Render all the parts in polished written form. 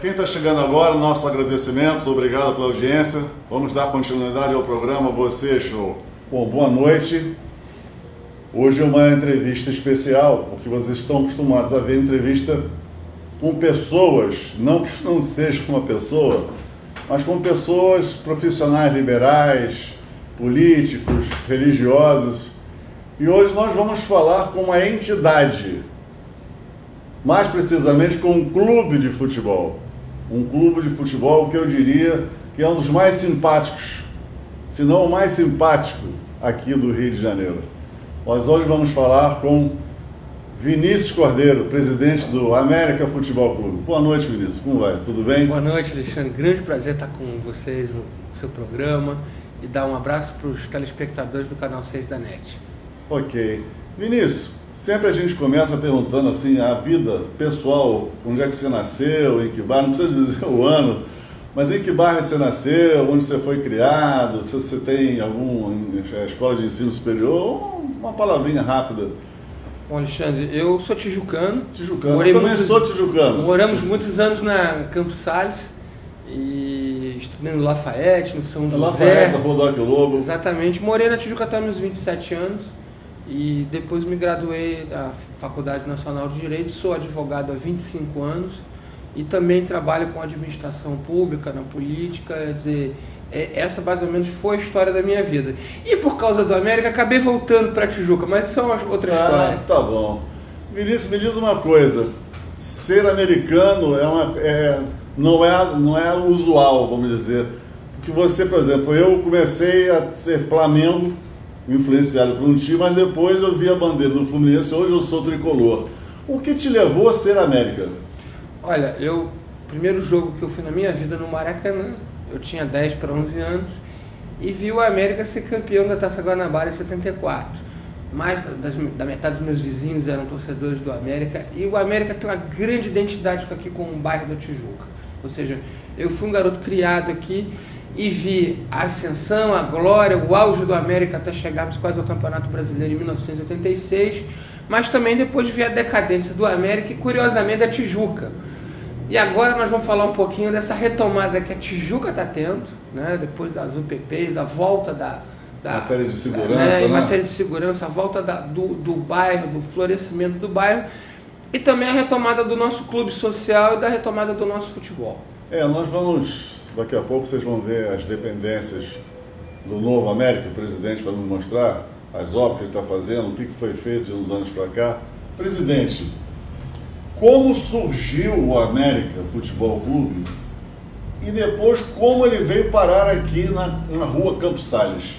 quem está chegando agora, nossos agradecimentos, obrigado pela audiência. Vamos dar continuidade ao programa Você Show. Bom, boa noite. Hoje é uma entrevista especial, porque vocês estão acostumados a ver entrevista com pessoas, não que não seja uma pessoa, mas com pessoas profissionais liberais, políticos, religiosos. E hoje nós vamos falar com uma entidade, mais precisamente com um clube de futebol. Um clube de futebol que eu diria que é um dos mais simpáticos, se não o mais simpático aqui do Rio de Janeiro. Nós hoje vamos falar com Vinícius Cordeiro, presidente do América Futebol Clube. Boa noite, Vinícius. Como vai? Tudo bem? Boa noite, Alexandre. Grande prazer estar com vocês no seu programa e dar um abraço para os telespectadores do Canal 6 da NET. Ok. Vinícius, sempre a gente começa perguntando assim, a vida pessoal, onde é que você nasceu, em que bairro, não precisa dizer o ano, mas em que bairro você nasceu, onde você foi criado, se você tem alguma escola de ensino superior, uma palavrinha rápida. Bom, Alexandre, eu sou tijucano. Tijucano, eu também sou tijucano. Moramos muitos anos na Campos Sales e estudei no Lafayette, no São José. Lafayette, na Rua do Lobo. Exatamente. Morei na Tijuca até meus 27 anos e depois me graduei da Faculdade Nacional de Direito. Sou advogado há 25 anos e também trabalho com administração pública, na política, quer dizer... Essa mais ou menos foi a história da minha vida. E por causa do América, acabei voltando para Tijuca, mas isso é uma outra história. Tá bom. Vinícius, me diz uma coisa. Ser americano não é usual, vamos dizer. Porque você, por exemplo, eu comecei a ser Flamengo, influenciado por um time, mas depois eu vi a bandeira do Fluminense, hoje eu sou tricolor. O que te levou a ser América? Olha, o primeiro jogo que eu fui na minha vida no Maracanã, eu tinha 10 para 11 anos e vi o América ser campeão da Taça Guanabara em 74. Mais da metade dos meus vizinhos eram torcedores do América e o América tem uma grande identidade aqui com o bairro da Tijuca. Ou seja, eu fui um garoto criado aqui e vi a ascensão, a glória, o auge do América até chegarmos quase ao Campeonato Brasileiro em 1986, mas também depois vi a decadência do América e, curiosamente, da Tijuca. E agora nós vamos falar um pouquinho dessa retomada que a Tijuca está tendo, né? Depois das UPPs, a volta da matéria de segurança, né? Matéria de segurança, a volta do bairro, do florescimento do bairro e também a retomada do nosso clube social e da retomada do nosso futebol. Nós vamos, daqui a pouco vocês vão ver as dependências do novo América, o presidente vai nos mostrar as obras que ele está fazendo, o que foi feito de uns anos para cá. Presidente, como surgiu o América Futebol Clube e depois como ele veio parar aqui na rua Campos Sales?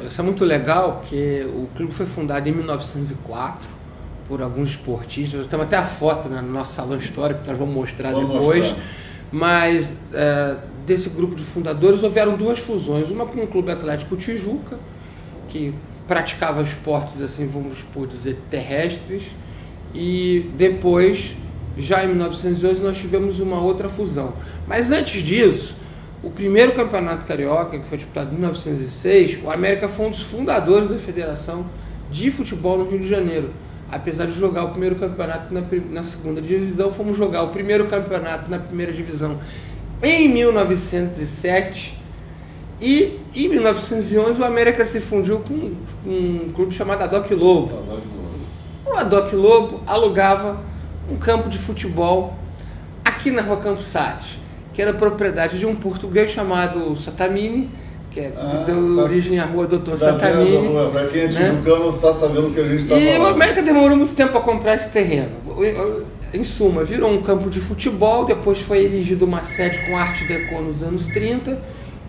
Isso é muito legal, porque o clube foi fundado em 1904 por alguns esportistas. Nós temos até a foto, né, no nosso salão histórico, que nós vamos mostrar depois. Mas desse grupo de fundadores houveram duas fusões. Uma com o Clube Atlético Tijuca, que praticava esportes, assim, vamos por dizer, terrestres. E depois, já em 1911, nós tivemos uma outra fusão. Mas antes disso, o primeiro campeonato carioca, que foi disputado em 1906, o América foi um dos fundadores da Federação de Futebol no Rio de Janeiro. Apesar de jogar o primeiro campeonato na segunda divisão, fomos jogar o primeiro campeonato na primeira divisão em 1907. E em 1911 o América se fundiu com um clube chamado Adoc Lobo. O Adoc Lobo alugava um campo de futebol aqui na rua Campos Sales, que era propriedade de um português chamado Satamini, que deu origem à rua Doutor Satamini. Para quem é tijucano, está sabendo o que a gente está falando. E o América demorou muito tempo para comprar esse terreno. Em suma, virou um campo de futebol, depois foi erigido uma sede com arte deco nos anos 30,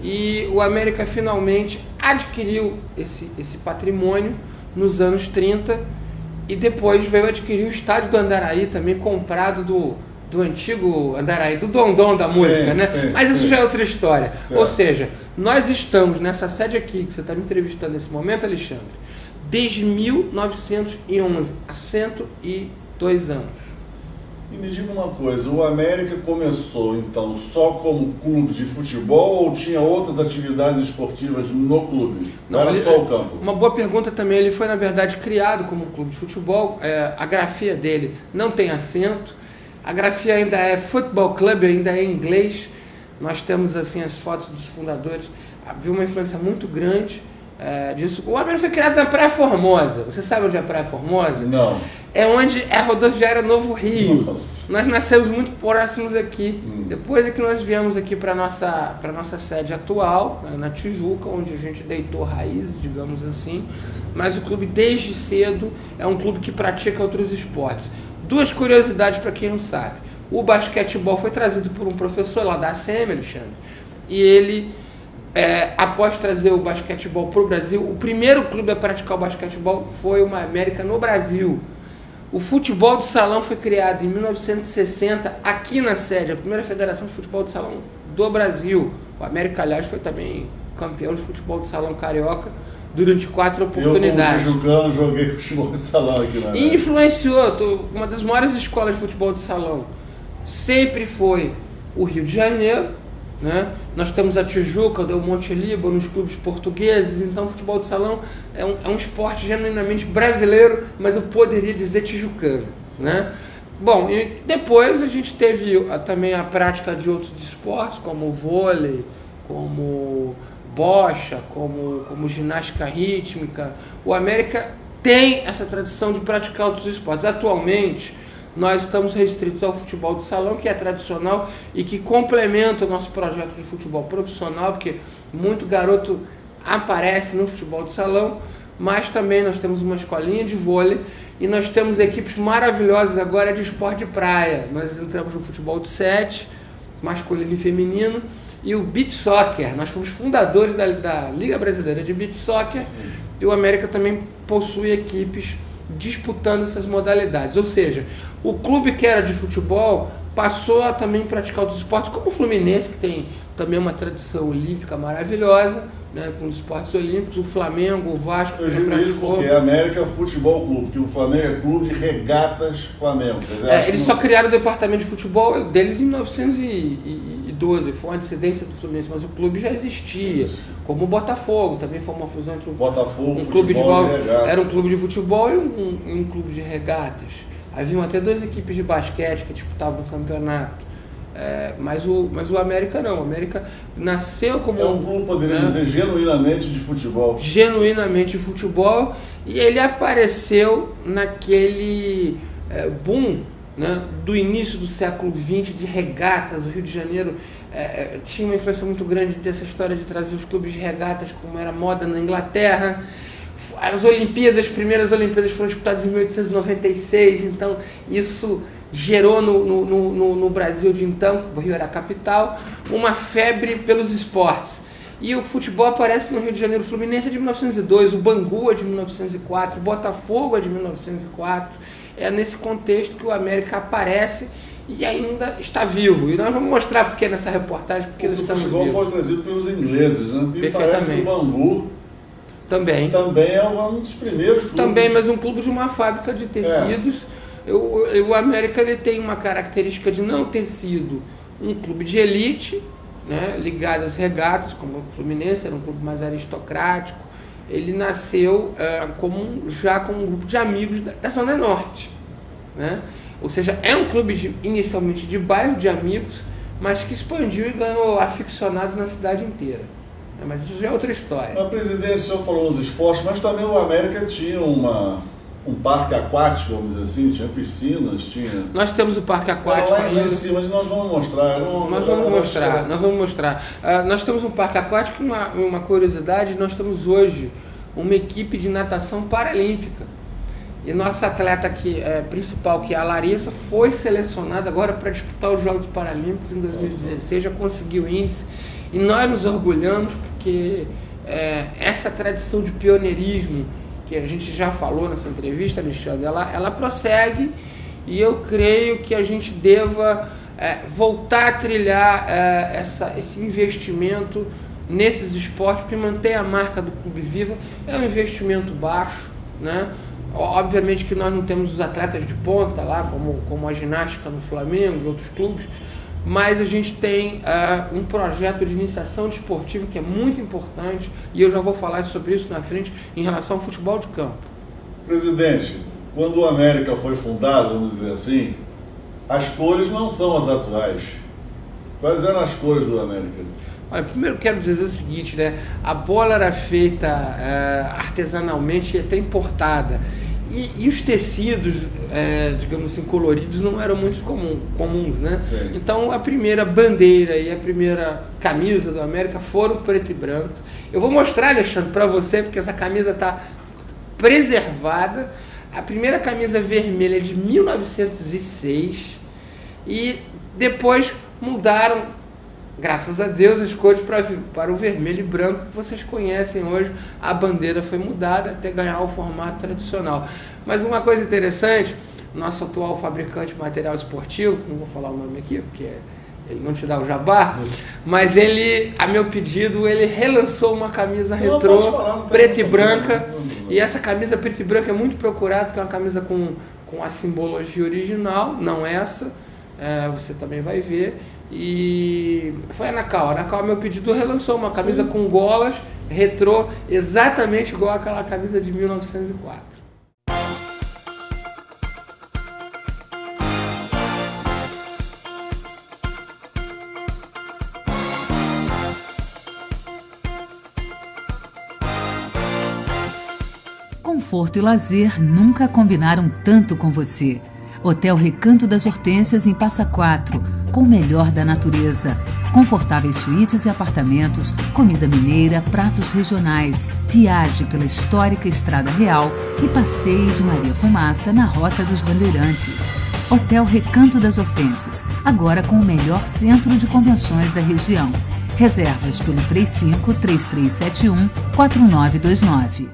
e o América finalmente adquiriu esse patrimônio nos anos 30, e depois veio adquirir o estádio do Andaraí, também comprado do antigo Andaraí, do Dondon da música, né? Sim, mas isso já é outra história. Certo. Ou seja, nós estamos nessa sede aqui, que você está me entrevistando nesse momento, Alexandre, desde 1911, há 102 anos. E me diga uma coisa, o América começou então só como clube de futebol ou tinha outras atividades esportivas no clube? Não era só o campo? Uma boa pergunta também, ele foi na verdade criado como um clube de futebol, a grafia dele não tem acento, A grafia ainda é Football Club, ainda é em inglês. Nós temos assim as fotos dos fundadores. Havia uma influência muito grande disso. O América foi criado na Praia Formosa. Você sabe onde é a Praia Formosa? Não. É onde é a rodoviária Novo Rio. Nossa. Nós nascemos muito próximos aqui. Depois é que nós viemos aqui para nossa sede atual, na Tijuca, onde a gente deitou raízes, digamos assim. Mas o clube, desde cedo, é um clube que pratica outros esportes. Duas curiosidades para quem não sabe. O basquetebol foi trazido por um professor lá da ACM, Alexandre, e ele, após trazer o basquetebol para o Brasil, o primeiro clube a praticar o basquetebol foi uma América no Brasil. O futebol de salão foi criado em 1960 aqui na sede, a primeira federação de futebol de salão do Brasil. O América, aliás, foi também campeão de futebol de salão carioca durante 4 oportunidades. Eu, como tijucano, joguei futebol de salão aqui na E influenciou, uma das maiores escolas de futebol de salão sempre foi o Rio de Janeiro, né? Nós temos a Tijuca, o Del Monte Líbano, os clubes portugueses. Então o futebol de salão é um esporte genuinamente brasileiro, mas eu poderia dizer tijucano, né? Bom, e depois a gente teve também a prática de outros esportes, como o vôlei, como bocha, como ginástica rítmica. O América tem essa tradição de praticar outros esportes. Atualmente, nós estamos restritos ao futebol de salão, que é tradicional e que complementa o nosso projeto de futebol profissional, porque muito garoto aparece no futebol de salão, mas também nós temos uma escolinha de vôlei e nós temos equipes maravilhosas agora de esporte de praia. Nós entramos no futebol de 7, masculino e feminino, e o beach soccer. Nós fomos fundadores da Liga Brasileira de Beach Soccer e o América também possui equipes disputando essas modalidades. Ou seja, o clube que era de futebol passou a também praticar outros esportes, como o Fluminense, que tem também uma tradição olímpica maravilhosa, né, com os esportes olímpicos, o Flamengo, o Vasco. Eu digo isso porque a América é o futebol clube, que o Flamengo é clube de regatas Flamengo. Eles só criaram o departamento de futebol deles em 1912, foi uma dissidência do Fluminense, mas o clube já existia, como o Botafogo, também foi uma fusão entre um clube de futebol, era um clube de futebol e um clube de regatas. Haviam até 2 equipes de basquete que disputavam o campeonato. Mas o América não. O América nasceu como um clube, poderia dizer, genuinamente de futebol. Genuinamente de futebol. E ele apareceu naquele boom, né, do início do século XX de regatas. O Rio de Janeiro tinha uma influência muito grande dessa história de trazer os clubes de regatas, como era moda na Inglaterra. As primeiras Olimpíadas foram disputadas em 1896, então isso gerou no Brasil de então, o Rio era a capital, uma febre pelos esportes. E o futebol aparece no Rio de Janeiro. O Fluminense é de 1902, o Bangu é de 1904, o Botafogo é de 1904. É nesse contexto que o América aparece e ainda está vivo. E nós vamos mostrar porque nessa reportagem, porque nós estamos vivos. O futebol foi trazido pelos ingleses, né? E parece que o Bangu também é um dos primeiros clubes. Também, mas um clube de uma fábrica de tecidos. O América ele tem uma característica de não ter sido um clube de elite, né, ligado às regatas, como o Fluminense, era um clube mais aristocrático. Ele nasceu como um grupo de amigos da Zona Norte, né? Ou seja, é um clube inicialmente de bairro, de amigos, mas que expandiu e ganhou aficionados na cidade inteira. Mas isso já é outra história. Mas, presidente, o senhor falou nos esportes, mas também o América tinha um parque aquático, vamos dizer assim, tinha piscinas, tinha... Nós temos o parque aquático lá em cima, mas nós vamos mostrar. Nós vamos mostrar. Nós temos um parque aquático e uma curiosidade, nós temos hoje uma equipe de natação paralímpica. E nossa atleta principal, que é a Larissa, foi selecionada agora para disputar os Jogos Paralímpicos em 2016, já conseguiu índice. E nós nos orgulhamos porque essa tradição de pioneirismo, que a gente já falou nessa entrevista, Alexandre, ela prossegue, e eu creio que a gente deva voltar a trilhar esse investimento nesses esportes, porque manter a marca do clube viva. É um investimento baixo, né? Obviamente que nós não temos os atletas de ponta lá, como a ginástica no Flamengo e outros clubes, mas a gente tem um projeto de iniciação desportiva que é muito importante, e eu já vou falar sobre isso na frente, em relação ao futebol de campo. Presidente, quando o América foi fundado, vamos dizer assim, as cores não são as atuais. Quais eram as cores do América? Olha, primeiro quero dizer o seguinte, né? A bola era feita artesanalmente e até importada. E os tecidos, digamos assim, coloridos não eram muito comuns, né? Sim. Então a primeira bandeira e a primeira camisa do América foram preto e branco. Eu vou mostrar, Alexandre, para você, porque essa camisa está preservada. A primeira camisa vermelha é de 1906 e depois mudaram, graças a Deus, as cores para o vermelho e branco que vocês conhecem hoje. A bandeira foi mudada até ganhar o formato tradicional. Mas uma coisa interessante, nosso atual fabricante de material esportivo, não vou falar o nome aqui porque ele não te dá o jabá, mas ele, a meu pedido, ele relançou uma camisa retrô, preta e branca, e essa camisa preta e branca é muito procurada, porque é uma camisa com a simbologia original, não essa, você também vai ver. E foi a Anacal. A Anacal, a meu pedido, relançou uma camisa com golas retrô, exatamente igual àquela camisa de 1904. Conforto e lazer nunca combinaram tanto com você. Hotel Recanto das Hortênsias em Passa Quatro, com o melhor da natureza. Confortáveis suítes e apartamentos, comida mineira, pratos regionais. Viaje pela histórica Estrada Real e passeie de Maria Fumaça na Rota dos Bandeirantes. Hotel Recanto das Hortênsias, agora com o melhor centro de convenções da região. Reservas pelo 35-3371-4929.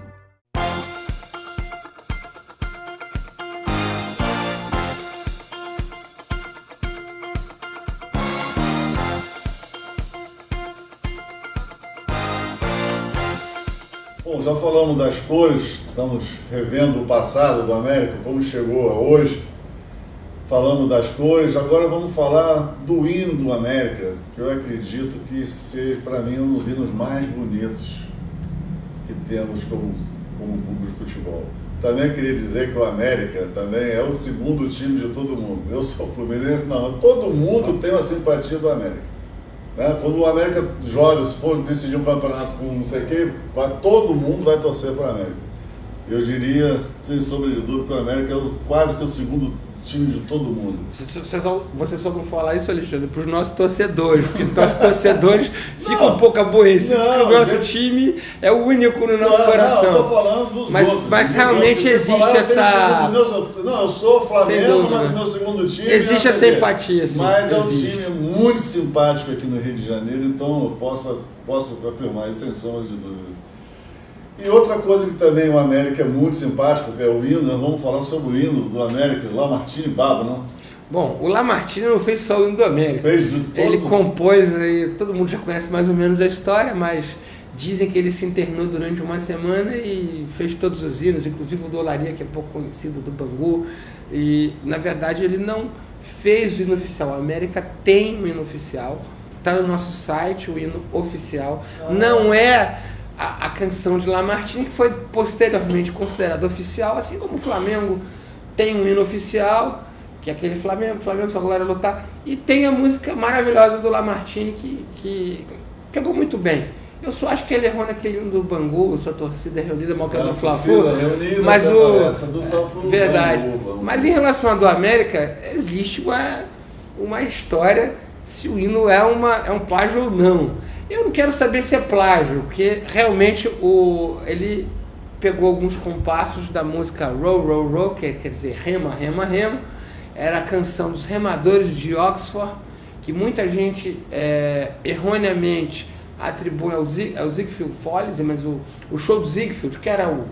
Bom, já falamos das cores, estamos revendo o passado do América, como chegou a hoje. Falamos das cores, agora vamos falar do hino do América, que eu acredito que seja, para mim, um dos hinos mais bonitos que temos como clube de futebol. Também queria dizer que o América também é o segundo time de todo mundo. Eu sou fluminense, não, todo mundo tem uma simpatia do América. Quando o América joga, se for decidir um campeonato com não sei o quê, todo mundo vai torcer para o América. Eu diria, sem sombra de dúvida, que o América é quase que o segundo time de todo mundo. Você só não falar isso, Alexandre, para os nossos torcedores, porque nossos torcedores ficam um pouco aborrecidos, porque o nosso time é o único no nosso coração. Não, eu estou falando dos outros. Mas realmente existe essa... Não, eu sou Flamengo, mas meu segundo time... Existe essa empatia, sim. Mas é um time muito simpático aqui no Rio de Janeiro, então eu posso afirmar isso sem sombra de dúvida. E outra coisa que também o América é muito simpático, que é o hino, nós vamos falar sobre o hino do América, Lamartine Baba, não? Bom, o Lamartine não fez só o hino do América. Ele compôs, aí, todo mundo já conhece mais ou menos a história, mas dizem que ele se internou durante uma semana e fez todos os hinos, inclusive o do Olaria, que é pouco conhecido, do Bangu. E, na verdade, ele não fez o hino oficial. A América tem um hino oficial, está no nosso site, o hino oficial. Não é a canção de Lamartine, que foi posteriormente considerada oficial, assim como o Flamengo tem um hino oficial, que é aquele Flamengo só glória lutar, e tem a música maravilhosa do Lamartine que pegou muito bem. Eu só acho que ele errou naquele hino do Bangu, sua torcida reunida, mal que é do Fla-Flu, mas verdade. Mas em relação ao do América, existe uma história se o hino é um plágio ou não. Eu não quero saber se é plágio, porque realmente ele pegou alguns compassos da música Row, Row, Row, que quer dizer rema, rema, rema. Era a canção dos remadores de Oxford, que muita gente erroneamente atribui ao Ziegfeld Follies, mas o show do Ziegfeld, que era o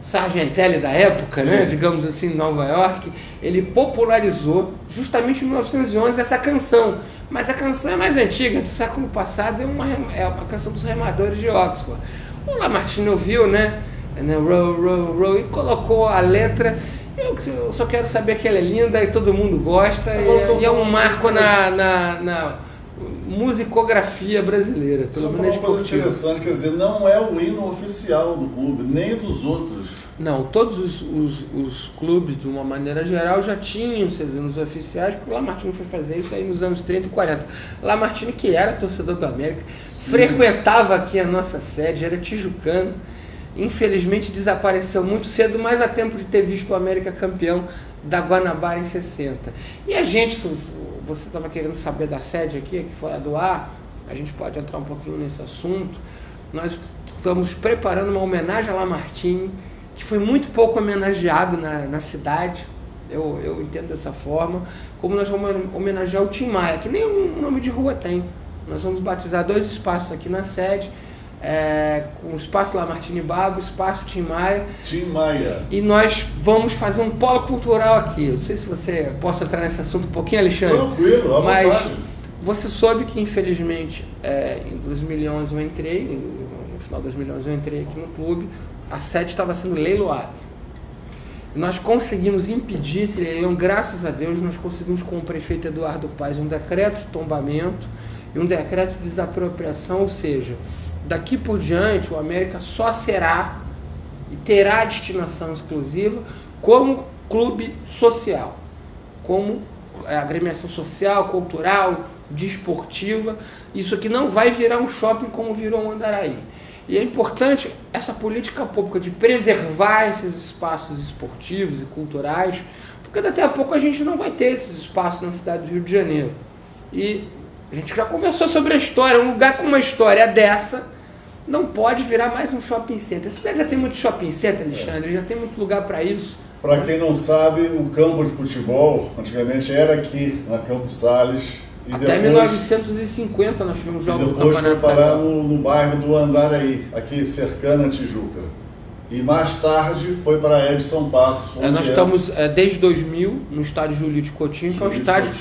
Sargentelli da época, né, digamos assim, em Nova York, ele popularizou justamente em 1911 essa canção. Mas a canção é mais antiga, do século passado, é uma canção dos remadores de Oxford. O Lamartine ouviu, né, row, row, row, e colocou a letra. Eu só quero saber que ela é linda e todo mundo gosta, e é um marco musicografia brasileira, pelo menos uma coisa interessante, quer dizer, não é o hino oficial do clube, nem dos outros. Não, todos os clubes, de uma maneira geral, já tinham seus hinos oficiais, porque o Lamartine foi fazer isso aí nos anos 30 e 40. Lamartine, que era torcedor do América, frequentava aqui a nossa sede, era tijucano, infelizmente desapareceu muito cedo, mas a tempo de ter visto o América campeão da Guanabara em 60. E a gente, você estava querendo saber da sede aqui fora do ar, a gente pode entrar um pouquinho nesse assunto. Nós estamos preparando uma homenagem a Lamartine, que foi muito pouco homenageado na cidade, eu entendo dessa forma, como nós vamos homenagear o Tim Maia, que nem um nome de rua tem. Nós vamos batizar 2 espaços aqui na sede, com o espaço Lamartine Babo, o espaço Tim Maia. Tim Maia. E nós vamos fazer um polo cultural aqui. Não sei se você possa entrar nesse assunto um pouquinho, Alexandre. Tranquilo, à vontade. Mas você soube que, infelizmente, em 2011 eu entrei, no final de 2011 eu entrei aqui no clube, a sede estava sendo leiloada. Nós conseguimos impedir esse leilão, graças a Deus, nós conseguimos com o prefeito Eduardo Paes um decreto de tombamento e um decreto de desapropriação, ou seja, daqui por diante o América só será e terá destinação exclusiva como clube social, como agremiação social, cultural, desportiva. Isso aqui não vai virar um shopping como virou o Andaraí. E é importante essa política pública de preservar esses espaços esportivos e culturais, porque daqui a pouco a gente não vai ter esses espaços na cidade do Rio de Janeiro. E a gente já conversou sobre a história, um lugar com uma história dessa não pode virar mais um shopping center. A cidade já tem muito shopping center, Alexandre, já tem muito lugar para isso. Para quem não sabe, o campo de futebol antigamente era aqui, na Campos Salles. E até depois, 1950 nós tivemos jogos do Campeonato. Depois foi parar no bairro do Andaraí, aqui cercano a Tijuca. E mais tarde foi para Edson Passos. Nós estamos desde 2000 no estádio Júlio de Coutinho, que é um estádio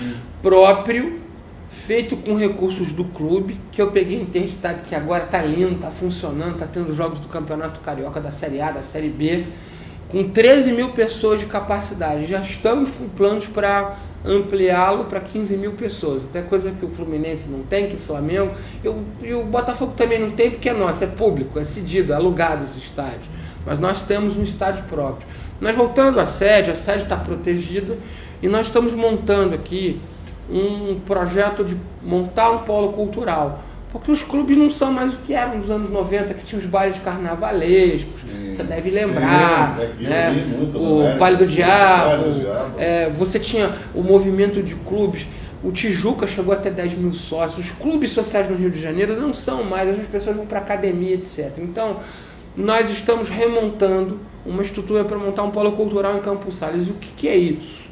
próprio, feito com recursos do clube, que eu peguei em ter estádio que agora está lindo, está funcionando, está tendo jogos do Campeonato Carioca, da Série A, da Série B, com 13 mil pessoas de capacidade. Já estamos com planos para ampliá-lo para 15 mil pessoas, até coisa que o Fluminense não tem, que o Flamengo e o Botafogo também não tem, porque é nosso, é público, é cedido, é alugado esse estádio, mas nós temos um estádio próprio. Nós voltando à sede, a sede está protegida e nós estamos montando aqui um projeto de montar um polo cultural, porque os clubes não são mais o que eram nos anos 90, que tinha os bailes de carnavalescos, você deve lembrar, o Baile do Diabo, você tinha o movimento de clubes, o Tijuca chegou até 10 mil sócios, os clubes sociais no Rio de Janeiro não são mais, as pessoas vão para academia, etc. Então, nós estamos remontando uma estrutura para montar um polo cultural em Campos Salles. E o que é isso?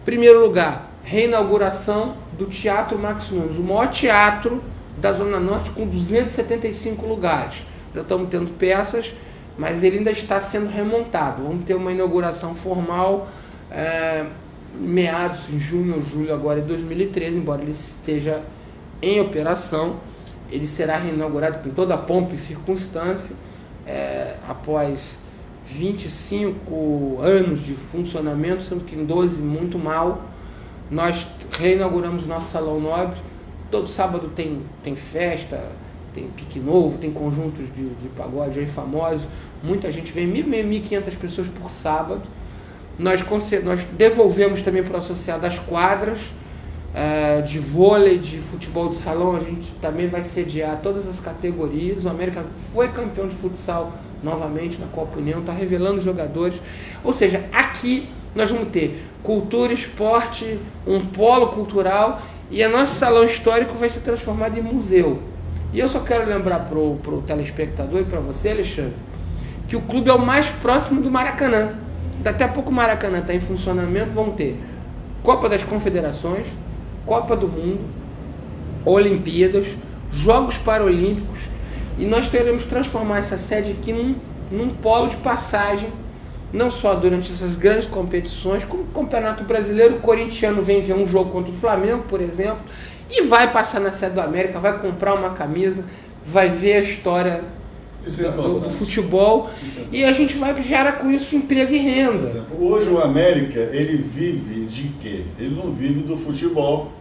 Em primeiro lugar, reinauguração do Teatro Max Nunes, o maior teatro da Zona Norte, com 275 lugares. Já estamos tendo peças, mas ele ainda está sendo remontado. Vamos ter uma inauguração formal meados em junho ou julho agora de 2013, embora ele esteja em operação. Ele será reinaugurado com toda a pompa e circunstância, após 25 anos de funcionamento, sendo que em 12 muito mal. Nós reinauguramos nosso Salão Nobre. Todo sábado tem festa, tem pique novo, tem conjuntos de pagode aí famosos. Muita gente vem, 1.500 pessoas por sábado. Nós devolvemos também para o associado as quadras de vôlei, de futebol de salão. A gente também vai sediar todas as categorias. O América foi campeão de futsal novamente na Copa União, está revelando jogadores. Ou seja, aqui nós vamos ter cultura, esporte, um polo cultural, e o nosso salão histórico vai ser transformado em museu. E eu só quero lembrar para o telespectador e para você, Alexandre, que o clube é o mais próximo do Maracanã. Daqui a pouco o Maracanã está em funcionamento, vão ter Copa das Confederações, Copa do Mundo, Olimpíadas, Jogos Paralímpicos, e nós teremos que transformar essa sede aqui num polo de passagem, não só durante essas grandes competições, como o Campeonato Brasileiro. O corintiano vem ver um jogo contra o Flamengo, por exemplo, e vai passar na sede do América, vai comprar uma camisa, vai ver a história do futebol, e a gente vai gerar com isso emprego e renda. Hoje o América, ele vive de quê? Ele não vive do futebol,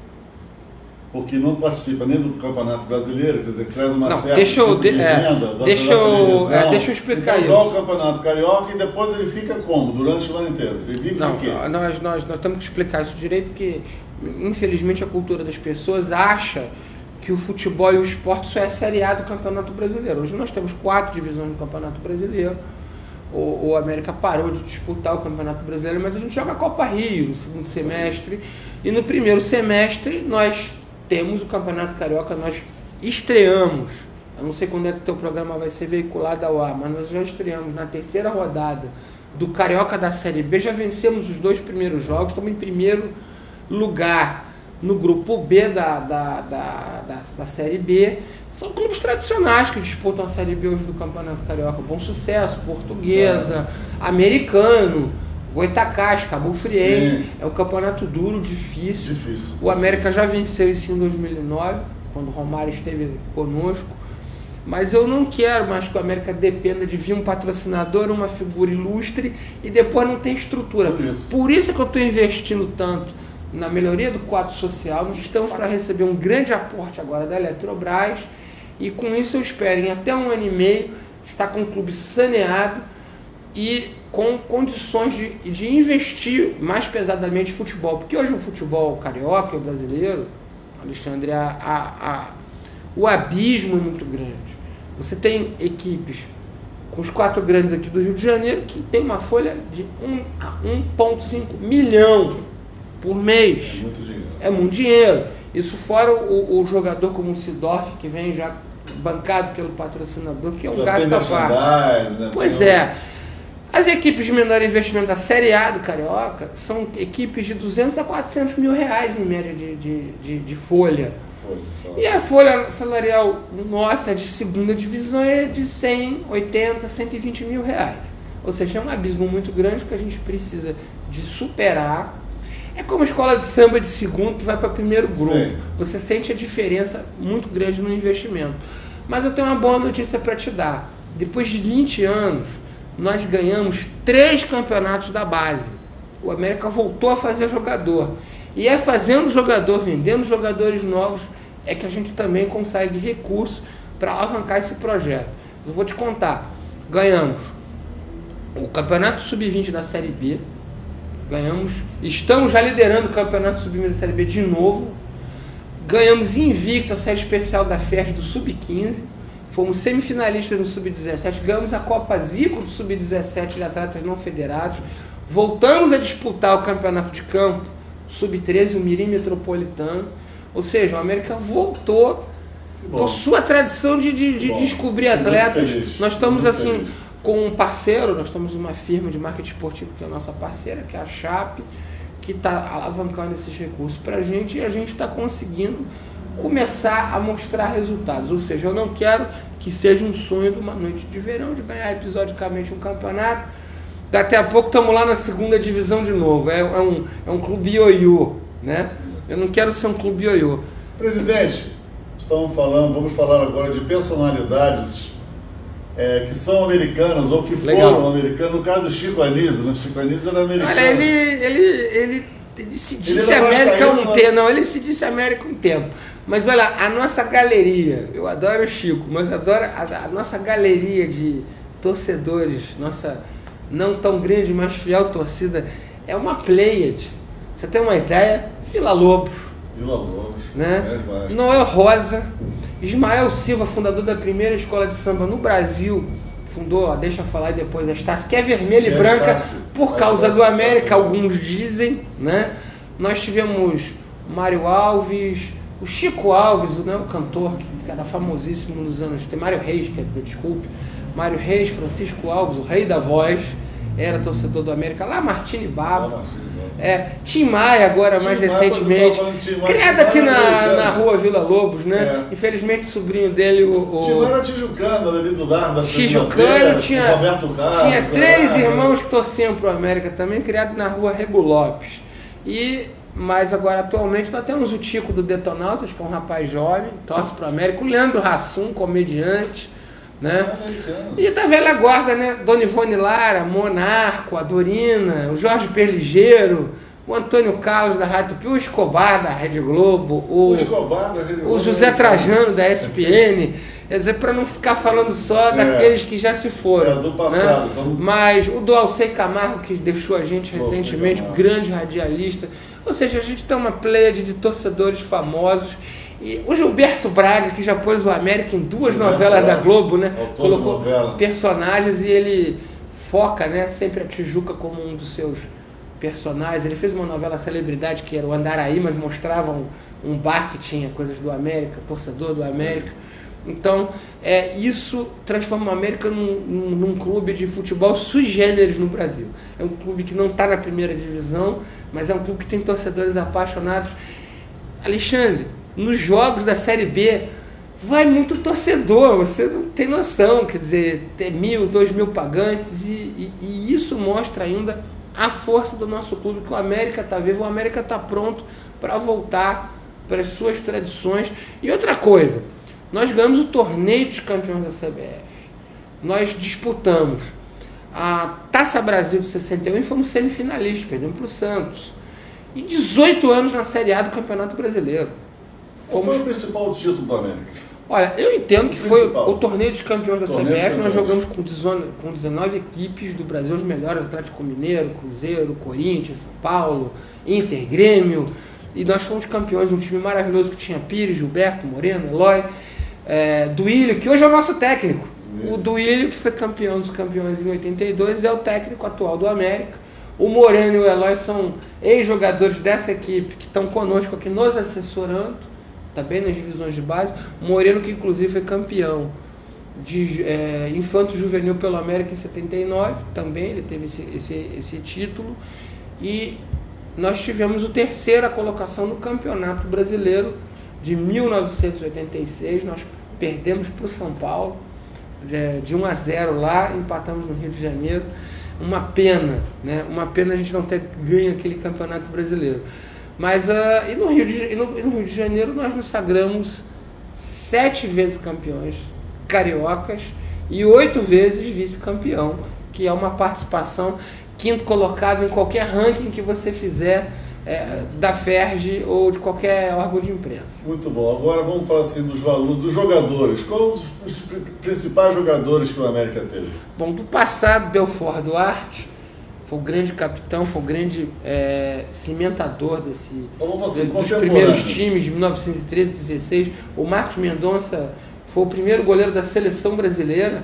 porque não participa nem do Campeonato Brasileiro, quer dizer, traz uma certa deixa eu explicar isso. Ele joga o Campeonato Carioca e depois ele fica como? Durante o ano inteiro? Ele vive de quê? Nós temos que explicar isso direito, porque infelizmente a cultura das pessoas acha que o futebol e o esporte só é a Série A do Campeonato Brasileiro. Hoje nós temos 4 divisões do Campeonato Brasileiro. O América parou de disputar o Campeonato Brasileiro, mas a gente joga a Copa Rio no segundo semestre. E no primeiro semestre nós temos o Campeonato Carioca, nós estreamos. Eu não sei quando é que o teu programa vai ser veiculado ao ar, mas nós já estreamos na 3ª rodada do Carioca da Série B. Já vencemos os 2 primeiros jogos, estamos em primeiro lugar no grupo B da Série B. São clubes tradicionais que disputam a Série B hoje do Campeonato Carioca. Bom Sucesso, Portuguesa, Americano, Goitacás, Cabo Friense. Sim. É um campeonato duro, difícil. O América já venceu isso em 2009, quando o Romário esteve conosco. Mas eu não quero mais que o América dependa de vir um patrocinador, uma figura ilustre e depois não tem estrutura. Por isso que eu estou investindo tanto na melhoria do quadro social. Nós estamos para receber um grande aporte agora da Eletrobras e com isso eu espero em até 1 ano e meio estar com o clube saneado e com condições de investir mais pesadamente em futebol. Porque hoje o futebol carioca, o brasileiro, Alexandre, o abismo é muito grande. Você tem equipes com os 4 grandes aqui do Rio de Janeiro que tem uma folha de 1 a 1,5 milhão por mês. É muito dinheiro. É muito dinheiro. Isso fora o jogador como o Sidorf, que vem já bancado pelo patrocinador, que é um gasto à parte. Né? Pois é. As equipes de menor investimento da Série A do Carioca são equipes de 200 a 400 mil reais em média de folha. E a folha salarial nossa de segunda divisão é de 100, 80, 120 mil reais. Ou seja, é um abismo muito grande que a gente precisa de superar. É como a escola de samba de segundo que vai para primeiro grupo. Sim. Você sente a diferença muito grande no investimento. Mas eu tenho uma boa notícia para te dar. Depois de 20 anos, nós ganhamos 3 campeonatos da base. O América voltou a fazer jogador. E é fazendo jogador, vendendo jogadores novos, é que a gente também consegue recurso para alavancar esse projeto. Eu vou te contar. Ganhamos o Campeonato Sub-20 da Série B. Estamos já liderando o Campeonato Sub-20 da Série B de novo. Ganhamos invicto a série especial da FERJ do Sub-15. Fomos semifinalistas no Sub-17. Ganhamos a Copa Zico do Sub-17 de atletas não federados. Voltamos a disputar o Campeonato de Campo Sub-13, o Mirim Metropolitano. Ou seja, o América voltou com sua tradição de descobrir atletas. Nós estamos assim com um parceiro, nós temos uma firma de marketing esportivo que é a nossa parceira, que é a Chape, que está alavancando esses recursos para a gente e a gente está conseguindo começar a mostrar resultados. Ou seja, eu não quero que seja um sonho de uma noite de verão, de ganhar episodicamente um campeonato. Daqui a pouco estamos lá na segunda divisão de novo. É um clube ioiô, né? Eu não quero ser um clube ioiô. Presidente, vamos falar agora de personalidades que são americanas ou que foram americanas. No caso do Chico Anísio, né? Chico Anísio era americano. Olha, ele se disse América há um tempo. Não, ele se disse América há um tempo. Mas olha, a nossa galeria, eu adoro o Chico, mas adoro a nossa galeria de torcedores, nossa não tão grande, mas fiel torcida, é uma pleiade. Você tem uma ideia? Vila Lobos, né? Noel Rosa, Ismael Silva, fundador da primeira escola de samba no Brasil, fundou, deixa eu falar depois, a Estácio, que é vermelha e branca por causa do América, alguns dizem, né? Nós tivemos Mário Alves, o Chico Alves, né, o cantor que era famosíssimo nos anos... Tem Mário Reis, quer dizer, desculpe. Mário Reis, Francisco Alves, o rei da voz, era torcedor do América. Lá, Martini Babo. Tim Maia, agora mais recentemente. Criado aqui na rua Vila Lobos, né? Infelizmente, sobrinho dele, Tim Maia era tijucano, ali do lado da Tijucano, tinha Roberto Carlos, tinha 3 irmãos que torciam pro América também, criado na rua Rego Lopes. Mas agora, atualmente, nós temos o Tico do Detonautas, que é um rapaz jovem, torce pro América. O Leandro Hassum, comediante, né? E da velha guarda, né? Dona Ivone Lara, Monarco, a Dorina, o Jorge Perligeiro, o Antônio Carlos da Rádio Tupi, o Escobar da Rede Globo, o José Trajano da ESPN, quer dizer, para não ficar falando só daqueles que já se foram. Do passado. Né? Mas o do Alcei Camargo, que deixou a gente recentemente, um grande radialista. Ou seja, a gente tem uma pleiade de torcedores famosos. E o Gilberto Braga, que já pôs o América em duas novelas da Globo, né? Colocou personagens e ele foca, né, sempre a Tijuca como um dos seus personagens. Ele fez uma novela Celebridade, que era o Andaraí, mas mostrava um bar que tinha coisas do América, torcedor do América. Então, isso transforma o América num clube de futebol sui generis no Brasil. É um clube que não está na primeira divisão, mas é um clube que tem torcedores apaixonados. Alexandre, nos jogos da Série B, vai muito torcedor, você não tem noção, quer dizer, tem 1.000, 2.000 pagantes, e isso mostra ainda a força do nosso clube, que o América está vivo, o América está pronto para voltar para as suas tradições. E outra coisa, nós ganhamos o torneio dos campeões da CBF, nós disputamos a Taça Brasil de 61 e fomos semifinalistas, perdemos para o Santos, e 18 anos na Série A do Campeonato Brasileiro. Qual foi o principal título do América? Olha, eu entendo que foi o torneio dos campeões da CBF. Nós jogamos com 19 equipes do Brasil, os melhores: Atlético Mineiro, Cruzeiro, Corinthians, São Paulo, Inter, Grêmio, e nós fomos campeões de um time maravilhoso que tinha Pires, Gilberto, Moreno, Eloy, Duílio, que hoje é o nosso técnico. O Duílio, que foi campeão dos campeões em 82, é o técnico atual do América. O Moreno e o Eloy são ex-jogadores dessa equipe que estão conosco aqui nos assessorando, também nas divisões de base. O Moreno, que inclusive foi campeão de infanto-juvenil pelo América em 79, também ele teve esse título. E nós tivemos a terceira colocação no Campeonato Brasileiro de 1986. Nós perdemos para o São Paulo de 1-0 lá, empatamos no Rio de Janeiro. Uma pena, né? Uma pena a gente não ter ganho aquele Campeonato Brasileiro. Mas e no Rio de Janeiro nós nos sagramos 7 vezes campeões cariocas e 8 vezes vice-campeão, que é uma participação quinto colocado em qualquer ranking que você fizer da FERJ ou de qualquer órgão de imprensa. Muito bom. Agora vamos falar assim dos valores, dos jogadores. Quais os principais jogadores que o América teve? Bom, do passado, Belfort Duarte foi o grande capitão, foi o grande cimentador dos primeiros times de 1913 e 16. O Marcos Mendonça foi o primeiro goleiro da seleção brasileira,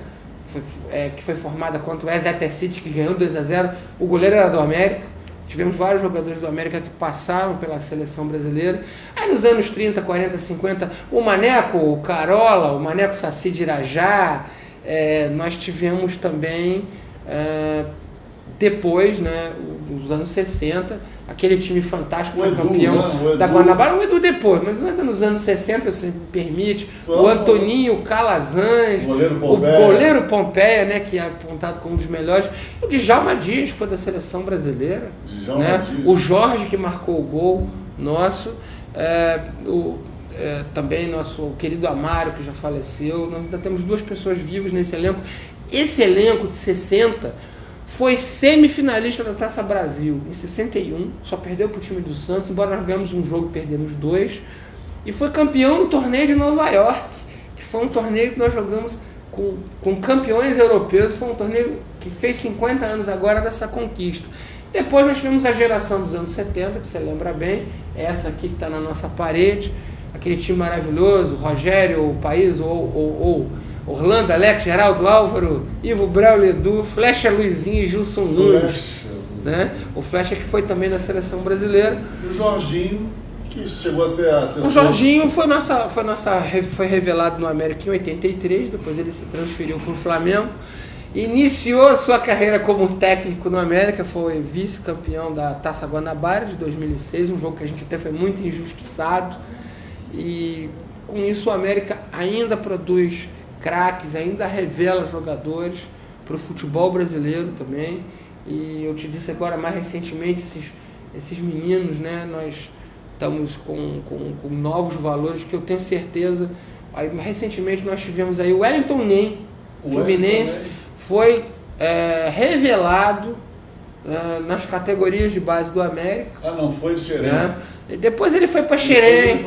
que foi formada contra o Exeter City, que ganhou 2-0. O goleiro era do América. Tivemos vários jogadores do América que passaram pela seleção brasileira. Aí nos anos 30, 40, 50, o Maneco, o Carola, o Maneco Saci de Irajá. Nós tivemos também... depois, né, dos anos 60, aquele time fantástico foi campeão da Guanabara, o Edu depois, mas ainda nos anos 60, se me permite, o Antoninho Calazans, o goleiro Pompeia, né, que é apontado como um dos melhores, o Djalma Dias, que foi da seleção brasileira, né, o Jorge, que marcou o gol nosso, também nosso querido Amário, que já faleceu. Nós ainda temos 2 pessoas vivas nesse elenco. Esse elenco de 60 foi semifinalista da Taça Brasil em 61, só perdeu para o time do Santos, embora nós ganhamos um jogo, perdemos 2, e foi campeão no torneio de Nova York, que foi um torneio que nós jogamos com campeões europeus. Foi um torneio que fez 50 anos agora dessa conquista. Depois nós tivemos a geração dos anos 70, que você lembra bem, essa aqui que está na nossa parede, aquele time maravilhoso, Rogério, o País, ou Orlando, Alex, Geraldo, Álvaro, Ivo Braulio, Edu, Flecha, Luizinho e Gilson Nunes. Né? O Flecha, que foi também da seleção brasileira. E o Jorginho, que chegou a ser assessor. O Jorginho foi revelado no América em 83, depois ele se transferiu para o Flamengo. Iniciou sua carreira como técnico no América, foi vice-campeão da Taça Guanabara de 2006, um jogo que a gente até foi muito injustiçado. E com isso o América ainda produz craques, ainda revela jogadores para o futebol brasileiro também. E eu te disse agora mais recentemente, esses meninos, né, nós estamos com novos valores que eu tenho certeza. Aí, recentemente nós tivemos aí o Wellington Nem, Fluminense, foi revelado nas categorias de base do América. Ah, não foi de Xerém. Né? E depois ele foi para Xerém,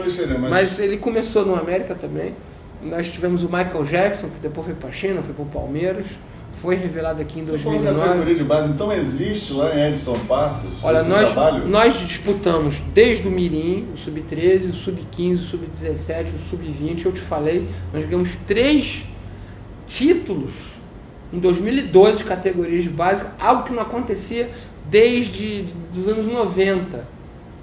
mas ele começou no América também. Nós tivemos o Michael Jackson, que depois foi para a China, foi para o Palmeiras. Foi revelado aqui em 2009. Foi categoria de base, então existe lá em Edson Passos? Olha, nós disputamos desde o Mirim, o Sub-13, o Sub-15, o Sub-17, o Sub-20. Eu te falei, nós ganhamos 3 títulos em 2012 de categorias de base, algo que não acontecia desde os anos 90,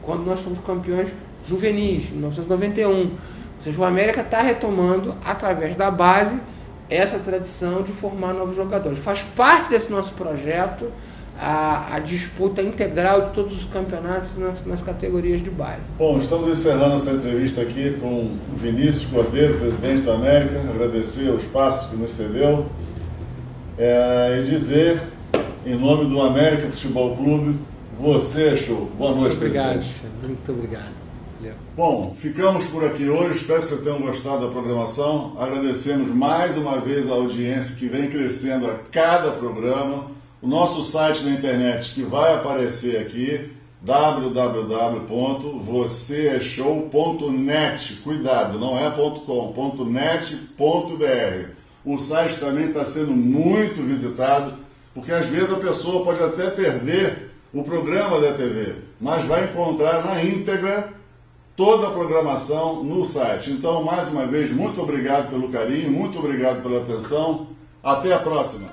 quando nós fomos campeões juvenis, em 1991. Ou seja, o América está retomando, através da base, essa tradição de formar novos jogadores. Faz parte desse nosso projeto a disputa integral de todos os campeonatos nas categorias de base. Bom, estamos encerrando essa entrevista aqui com o Vinícius Cordeiro, presidente da América, agradecer o espaço que nos cedeu e dizer, em nome do América Futebol Clube, você é show. Boa noite, presidente. Muito obrigado. Bom, ficamos por aqui hoje, espero que vocês tenham gostado da programação. Agradecemos mais uma vez a audiência que vem crescendo a cada programa. O nosso site na internet que vai aparecer aqui, www.voceeshow.net, cuidado, não é .com, .net.br. O site também está sendo muito visitado, porque às vezes a pessoa pode até perder o programa da TV, mas vai encontrar na íntegra toda a programação no site. Então, mais uma vez, muito obrigado pelo carinho, muito obrigado pela atenção. Até a próxima!